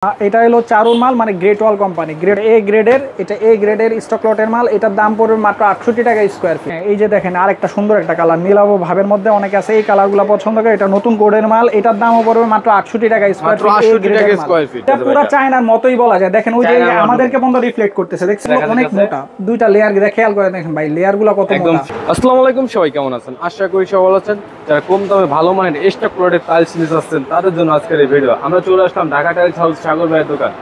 এটা হলো চারুর মাল, মানে grade wall company, grade A গ্রেডের। এটা এ গ্রেডের স্টক লটের মাল। এটার দাম পড়বে মাত্র 68 টাকা স্কোয়ার ফিট। এই যে দেখেন আরেকটা সুন্দর একটা কালার, নীলাভ ভাবের মধ্যে অনেকে আছে এই কালারগুলো পছন্দ করে। এটা নতুন কোডের মাল, এটার দামও পড়বে মাত্র 68 টাকা স্কোয়ার ফিট। এটা পুরো চায়নার মতোই বলা যায়। দেখেন ওই যে আমাদেরকে বন্ধ রিফ্লেক্ট করতেছে, দেখছেন অনেক মোটা দুইটা লেয়ার। খেয়াল করে দেখেন ভাই, লেয়ারগুলো কত মোটা। আসসালামু আলাইকুম, সবাই কেমন আছেন? আশা করি সবাই ভালো আছেন। যারা কম দামে ভালো মানের স্টক লটের টাইলস নিতে আসছেন তাদের জন্য আজকের এই ভিডিও। আমরা চলে আসলাম ঢাকা টাইলস হাউস সাগর ভাইয়ের দোকান।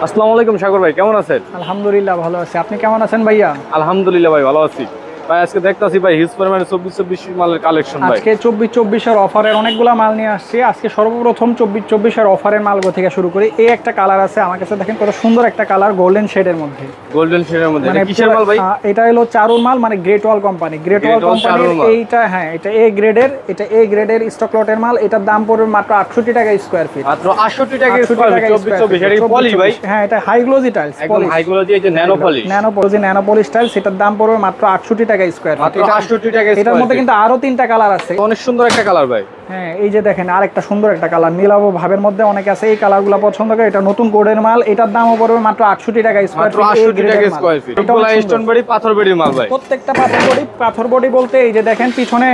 আসসালামু আলাইকুম সাগর ভাই, কেমন আছেন? আলহামদুলিল্লাহ ভালো আছি, আপনি কেমন আছেন ভাইয়া? আলহামদুলিল্লাহ ভাই ভালো আছি। ভাই আজকে দেখতাছি ভাই হিউজ পরিমাণে 24-24 মালের কালেকশন। ভাই আজকে 24-24 এর অফারের অনেকগুলো মাল নিয়ে আসছি। আজকে সর্বপ্রথম 24-24 এর অফারের মালগুলো থেকে শুরু করি। এই একটা কালার আছে আমার কাছে, দেখেন কত সুন্দর একটা কালার, গোল্ডেন শেডের মধ্যে। গোল্ডেন শেডের মধ্যে এটা কিসের মাল ভাই? এটা হলো চারুর মাল, মানে গ্রেড ওয়াল কোম্পানি। গ্রেড ওয়াল কোম্পানির এইটা, হ্যাঁ এটা এ গ্রেডের। এটা এ গ্রেডের স্টক লটের মাল। এটার দাম পড়বে মাত্র 68 টাকা স্কয়ার ফিট। মাত্র 68 টাকা স্কয়ার ফিট। 24-24 এটা পলি ভাই? হ্যাঁ এটা হাই গ্লোজি টাইলস, একদম হাই গ্লোজি। এই যে nano polish, nano polish tiles. এটার দাম পড়বে মাত্র 68 টাকা স্কয়ার ফিট। এটার মধ্যে কিন্তু আরো 3টা কালার আছে। অনেক সুন্দর একটা কালার ভাই। হ্যাঁ এই যে দেখেন আরেকটা সুন্দর একটা কালার, নীলাভ ভাবের মধ্যে অনেকে আছে এই কালারগুলো পছন্দ করে। এটা নতুন কোডের মাল। এটার দামও পড়বে মাত্র 68 টাকা স্কয়ার ফিট। 68 টাকা স্কয়ার ফিট। এটা স্টোন বডি পাথর বডির মাল ভাই। প্রত্যেকটা পাথর বডি বলতে এই যে দেখেন পিছনে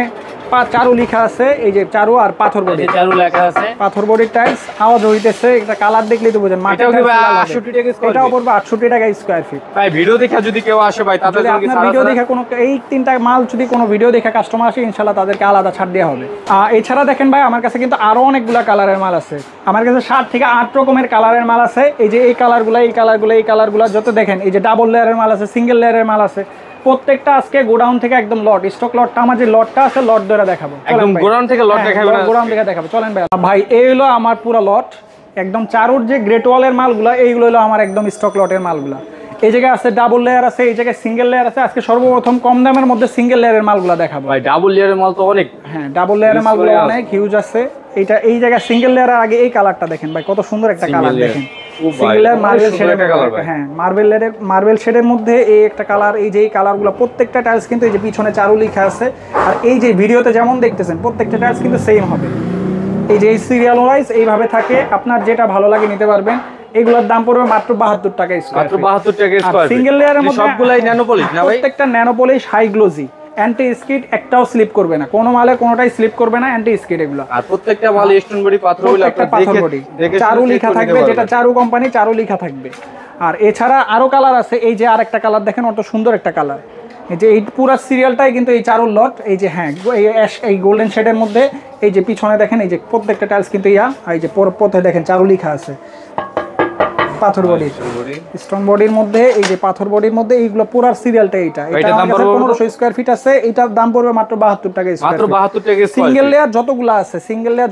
চারু লেখা আছে। এই যে চারু আর পাথর বডি, চারু লেখা আছে। পাথর বডি টাইলস আওয়াজ হইতেছে। এটা কালার দেখলেই তো বুঝেন। এটাও কি ভাই 68 টাকা স্কয়ার ফিট? এটাও পড়বে 68 টাকা স্কয়ার ফিট। ভাই ভিডিও দেখা যদি কেউ আসে ভাই তাদের জন্য কি ভিডিও দেখা কোনো এই 3টা মাল যদি কোনো ভিডিও দেখা কাস্টমার আসে ইনশাআল্লাহ তাদেরকে আলাদা ছাড় দেওয়া হবে। এছাড়া দেখেন ভাই আমার কাছে কিন্তু আরো অনেকগুলা কালারের মাল আছে। আমার কাছে 7 থেকে 8 রকমের কালারের মাল আছে। এই যে এই কালারগুলা যত দেখেন, এই যে ডাবল লেয়ারের মাল আছে, সিঙ্গেল লেয়ারের মাল আছে। প্রত্যেকটা আজকে গোডাউন থেকে একদম লট, স্টক লটটা আমার যে লটটা আছে লট ধরে দেখাবো। একদম গোডাউন থেকে লট দেখাবো না? গোডাউন থেকে দেখাবো, চলেন ভাই। ভাই এই হলো আমার পুরো লট। একদম চারুর যে গ্রেট ওয়ালের মালগুলা, এইগুলো হলো আমার একদম স্টক লটের মালগুলা। এই জায়গায় আছে ডাবল লেয়ার আছে, এই জায়গায় সিঙ্গেল লেয়ার আছে। আজকে সর্বপ্রথম কম দামের মধ্যে সিঙ্গেল লেয়ারের মালগুলা দেখাবো। ভাই ডাবল লেয়ারের মাল তো অনেক। হ্যাঁ ডাবল লেয়ারের মালগুলো অনেক হিউজ আছে। এইটা এই জায়গায় সিঙ্গেল লেয়ারের আগে এই কালারটা দেখেন ভাই, কত সুন্দর একটা কালার দেখেন। সিঙ্গেল লেয়ার মার্বেল শেডের কালার। হ্যাঁ মার্বেল শেডের মধ্যে এই একটা কালার। এই যে এই কালারগুলো প্রত্যেকটা টাইলস কিন্তু এই যে পিছনে চারু লেখা আছে। আর এই যে ভিডিওতে যেমন দেখতেছেন প্রত্যেকটা টাইলস কিন্তু সেম হবে। এই যে এই সিরিয়াল ওয়াইজ এইভাবে থাকে। আপনার যেটা ভালো লাগে নিতে পারবেন। এগুলোর দাম পড়বে মাত্র 72 টাকা স্কয়ার ফিট। মাত্র 72 টাকা স্কয়ার ফিট। সিঙ্গেল লেয়ারের মধ্যে সবগুলাই ন্যানো পলিশ না ভাই? প্রত্যেকটা nano polish, high glossy, anti skid, একটাও স্লিপ করবে না। কোনো মালে কোনোটাই স্লিপ করবে না, অ্যান্টি স্কিড এগুলো। আর প্রত্যেকটা মাল স্টোন বডি পাথর বডি, একটা পাথর বডি চারু লেখা থাকবে, যেটা চারু কোম্পানি চারু লেখা থাকবে। আর এছাড়া আরো কালার আছে। এই যে আরেকটা কালার দেখেন, অত সুন্দর একটা কালার। এই যে এই পুরো সিরিয়ালটাই কিন্তু এই চারুর লট। এই যে হ্যাঁ এই গোল্ডেন শেডের মধ্যে এই যে পিছনে দেখেন, এই যে প্রত্যেকটা টাইলস কিন্তু এই যে পথে দেখেন চারু লেখা আছে। পাথর বডি, স্টোন বডির মধ্যে এই যে পাথর বডির মধ্যে এইগুলো পুরো সিরিয়ালটা এটা 1500 স্কয়ার ফিট আছে। এটার দাম পড়বে মাত্র 72 টাকা স্কয়ার ফিট। মাত্র 72 টাকা। সিঙ্গেল লেয়ার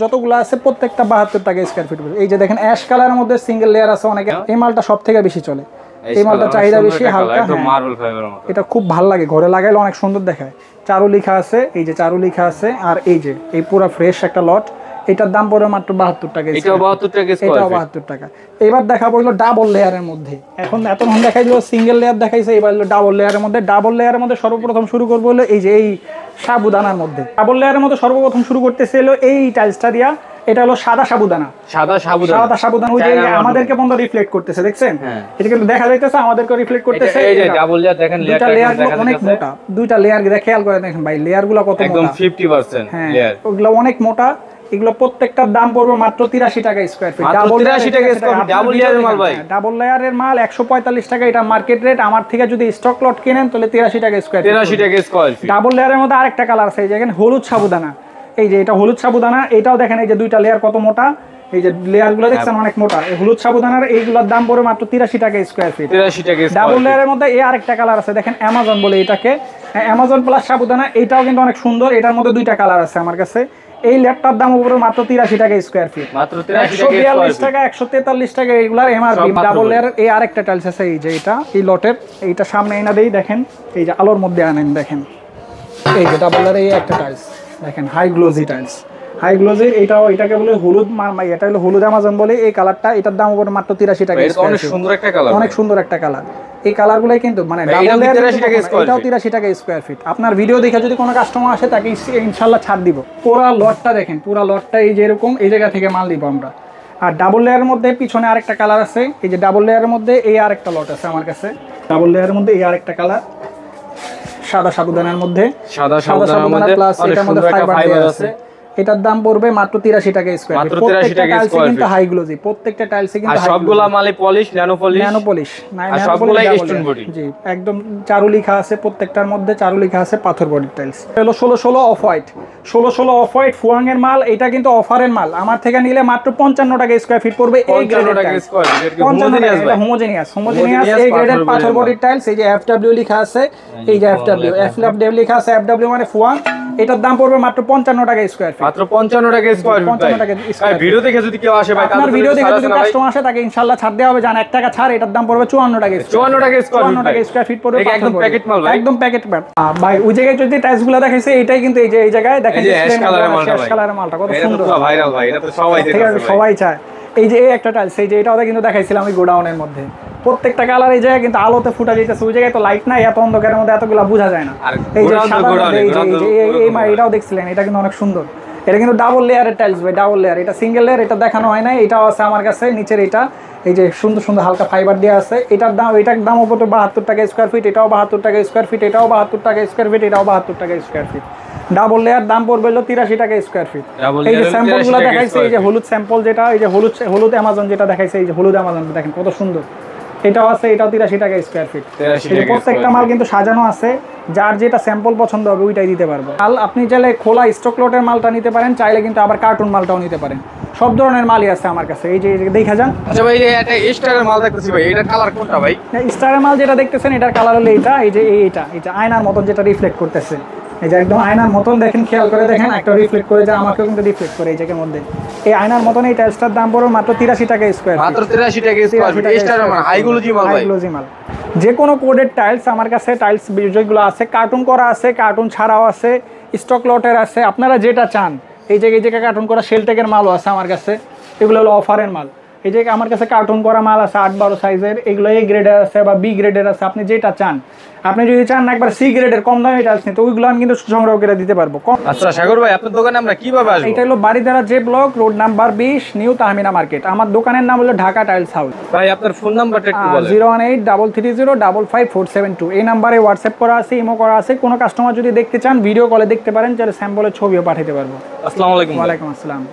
যতগুলো আছে প্রত্যেকটা 72 টাকা স্কয়ার ফিট। এই যে দেখেন অ্যাশ কালারের মধ্যে সিঙ্গেল লেয়ার আছে অনেক। এই মালটা সবথেকে বেশি চলে, এই মালটা চাহিদা বেশি, হালকা, একদম মার্বেল ফাইবারের মতো। এটা খুব ভালো লাগে, ঘরে লাগাইলে অনেক সুন্দর দেখায়। চারু লেখা আছে, এই যে চারু লেখা আছে। আর এই যে এই পুরো ফ্রেশ একটা লট। এটার দাম পড়বে মাত্র 72 টাকা। এটাও 72 টাকা স্কয়ার ফিট। 72 টাকা। এবার দেখাবো হলো ডাবল লেয়ারের মধ্যে। এতক্ষণ দেখাই দিল সিঙ্গেল লেয়ার দেখাইছে, এবার হলো ডাবল লেয়ারের মধ্যে। ডাবল লেয়ারের মধ্যে সর্বপ্রথম শুরু করবো হলো এই যে এই সাবুদানার মধ্যে। ডাবল লেয়ারের মধ্যে সর্বপ্রথম শুরু করতেছে হলো এই টাইলসটা দিয়া। এটা হলো সাদা সাবুদানা। ওই যে আমাদেরকে বন্ধ রিফ্লেক্ট করতেছে, দেখছেন? এটা কিন্তু দেখা যাইতেছে আমাদেরকে রিফ্লেক্ট করতেছে। এই যে ডাবল লেয়ার দেখেন, দুইটা লেয়ার অনেক মোটা, দুইটা লেয়ার খেয়াল করে দেখেন ভাই, লেয়ারগুলো কত মোটা, একদম 50% লেয়ার। ওগুলো অনেক মোটা। এগুলো প্রত্যেকটার দাম পড়বে মাত্র 83 টাকা স্কয়ার ফিট। ডাবল লেয়ারের মাল ভাই, ডাবল লেয়ারের মাল 145 টাকা এটা মার্কেট রেট। আমার থেকে যদি স্টক লট কিনেন তাহলে 83 টাকা স্কয়ার ফিট। 83 টাকা স্কয়ার ফিট। ডাবল লেয়ারের মধ্যে আরেকটা কালার আছে, দেখেন হলুদ সাবুদানা। এই যে এটা হলুদ সাবুদানা, এটাও দেখেন এই যে দুইটা লেয়ার কত মোটা। এই যে লেয়ারগুলো দেখছেন অনেক মোটা। এই হলুদ সাবুদানার এইগুলোর দাম পড়বে মাত্র 83 টাকা স্কয়ার ফিট। 83 টাকা। ডাবল লেয়ারের মধ্যে এই আরেকটা কালার আছে, দেখেন অ্যামাজন বলে এটাকে, অ্যামাজন প্লাস সাবুদানা। এটাও কিন্তু অনেক সুন্দর। এটার মধ্যে দুইটা কালার আছে আমার কাছে। এই ল্যাপটপ দাম উপরে মাত্র 83 টাকা স্কয়ার ফিট। মাত্র 83 টাকা 143 টাকা এগুলার এমআরপি। ডাবল লেয়ার এই আরেকটা টাইলস আছে, এই যে এটা এই লটের। এইটা সামনে এনে দেই, দেখেন এই যে আলোর মধ্যে আনেন, দেখেন এই যে ডাবল লেয়ার এই একটা টাইলস দেখেন, high glossy tiles, high glossy. এটাকে বলে হলুদ, এটা হলো হলুদ অ্যামাজন বলে এই কালারটা। এটার দাম উপরে মাত্র 83 টাকা। অনেক সুন্দর একটা কালার, অনেক সুন্দর একটা কালার। এই কালারগুলাই কিন্তু মানে ডাবল লেয়ার, এটাও 83 টাকা স্কয়ার ফিট। আপনার ভিডিও দেখে যদি কোনো কাস্টমার আসে তাকে ইনশাআল্লাহ ছাড় দিব। পুরো লটটা দেখেন, পুরো লটটা এই যে এরকম এই জায়গা থেকে মাল দিব আমরা। আর ডাবল লেয়ারের মধ্যে পিছনে আরেকটা কালার আছে, এই যে ডাবল লেয়ারের মধ্যে এই আরেকটা লট আছে আমার কাছে। ডাবল লেয়ারের মধ্যে এই আরেকটা কালার, সাদা সাবুদানার মধ্যে, সাদা সাবুদানা প্লাস এটার মধ্যে ফাইবার আছে। এটার দাম পড়বে মাত্র 83 টাকা স্কয়ার ফিট। মাত্র 83 টাকা স্কয়ার ফিট, কিন্তু হাই গ্লোজি, প্রত্যেকটা টাইলসে কিন্তু আর সবগুলা মালে পলিশ, ন্যানো পলিশ, আর সবগুলাই স্টোন বডি। জি, একদম চারু লেখা আছে, প্রত্যেকটার মধ্যে চারু লেখা আছে, পাথর বডি টাইলস। হলো 16 off white, 16 off white Fu-Wang এর মাল। এটা কিন্তু অফারের মাল, আমার থেকে নিলে মাত্র 55 টাকা স্কয়ার ফিট পড়বে। এই গ্রেডের টাইলস 55 টাকা, হোমোজেনিয়াস এই গ্রেডের পাথর বডি টাইলস। এই যে FW লেখা আছে, এই যে FW লেখা আছে, FW মানে ফুয়াং। এটার দাম পড়বে মাত্র 55 টাকা স্কয়ার ফিট, মাত্র 55 টাকা স্কয়ার ফিট। 55 টাকা স্কয়ার। ভিডিও দেখে যদি কেউ আসে ভাই, আপনার ভিডিও দেখে যদি কাস্টমার আসে তাকে ইনশাআল্লাহ ছাড় দেওয়া হবে। জান 1 টাকা ছাড়, এটার দাম পড়বে 54 টাকা। 54 টাকা স্কয়ার ফিট, 54 টাকা স্কয়ার ফিট পড়বে। একদম প্যাকেট মাল ভাই, একদম প্যাকেট মাল ভাই। ওই জায়গায় যদি টাইলসগুলো দেখাইছে, এটাই কিন্তু এই যে এই জায়গায় দেখেন অ্যাশ কালারের মালটা কত সুন্দর, ভাইরাল ভাই, এটা তো সবাই দেখে, সবাই চায়। এই যে এই একটা টাইলস, এই যে এটাও কিন্তু দেখাইছিলাম ওই গোডাউনের মধ্যে, প্রত্যেকটা কালার এই জায়গায় কিন্তু আলোতে ফুটা যাইতেছে। ওই জায়গায় তো লাইট নাই, এত অন্ধকারের মধ্যে এতগুলা বোঝা যায় না। এই যে এটাও দেখছিলেন, এটা কিন্তু অনেক সুন্দর। এটা কিন্তু ডাবল লেয়ারের টাইলস ভাই, ডাবল লেয়ার। এটা সিঙ্গেল লেয়ার, এটা দেখানো হয় না। এটাও আছে আমার কাছে নিচের, এটা এই যে সুন্দর সুন্দর হালকা ফাইবার দেওয়া আছে। এটার দাম উপর 72 টাকা স্কয়ার ফিট, এটাও 72 টাকা স্কয়ার ফিট, এটাও 72 টাকা স্কয়ার ফিট, এটাও 72 টাকা স্কয়ার ফিট। ডাবল লেয়ার দাম পড়বে 83 টাকা স্কয়ার ফিট। এই যে স্যাম্পলগুলো দেখাইছে, এই যে হলুদ স্যাম্পল যেটা, এই যে হলুদ অ্যামাজন যেটা দেখাইছে, এই যে হলুদ অ্যামাজন দেখেন কত সুন্দর। এটাও আছে, এটাও 83 টাকা স্কয়ার ফিট। প্রত্যেকটা মাল কিন্তু সাজানো আছে, যার যেটা স্যাম্পল পছন্দ হবে ওইটাই দিতে পারবো। মাল আপনি চাইলে খোলা স্টক লটের মালটা নিতে পারেন, চাইলে কিন্তু আবার কার্টুন মালটাও নিতে পারেন। সব ধরনের মালই আছে আমার কাছে। এই যে দেখা যান। আচ্ছা ভাই, এটা স্টারের মাল দেখতেছি ভাই, এটার কালার কোনটা ভাই? স্টারের মাল যেটা দেখতেছেন, এটার কালার হলো এটা, এই যে এটা আয়নার মতন যেটা রিফ্লেক্ট করতেছে, এই যে একদম আয়নার মতন দেখেন, খেয়াল করে দেখেন, একটা রিফ্লেক্ট করে যায়, আমাকেও কিন্তু রিফ্লেক্ট করে এই জায়গার মধ্যে। এই আয়নার মতন এই টাইলসটার দাম পড়বে মাত্র 83 টাকা স্কয়ার ফিট। মাত্র 83 টাকা স্কয়ার ফিট। স্টারের মাল, হাই গ্লোজি মাল ভাই, হাই গ্লোজি মাল। যে কোনো কোডের টাইলস আমার কাছে, টাইলস যেগুলো আছে কার্টুন করা আছে, কার্টুন ছাড়াও আছে, স্টক লটের আছে, আপনারা যেটা চান। এই জায়গায় কার্টুন করা শেলটেকের মালও আছে আমার কাছে, এগুলো হলো অফারের মাল। এই যে আমার কাছে কার্টুন করা মাল আছে 8-12 সাইজের, এগুলো A গ্রেডের আছে বা B গ্রেডের আছে, আপনি যেটা চান। আপনি যদি চান না একবার C গ্রেডের কম দামে টাইলস নিতে, ওইগুলো আমি কিন্তু সংগ্রহ করে দিতে পারবো। আচ্ছা সাগর ভাই, আপনার দোকানে আমরা কিভাবে আসবো? এটা হলো Baridhara J block, road number 20, new Tahmina market. আমার দোকানের নাম হলো ঢাকা টাইলস হাউস। ভাই আপনার ফোন নাম্বারটা একটু বলেন। 01833055472। এই নাম্বারে হোয়াটসঅ্যাপ করা আছে, ইমো করা আছে। কোনো কাস্টমার যদি দেখতে চান ভিডিও কলে দেখতে পারেন, চাইলে স্যাম্পলের ছবিও পাঠাতে পারবো। আসসালামু আলাইকুম। ওয়ালাইকুম আসসালাম।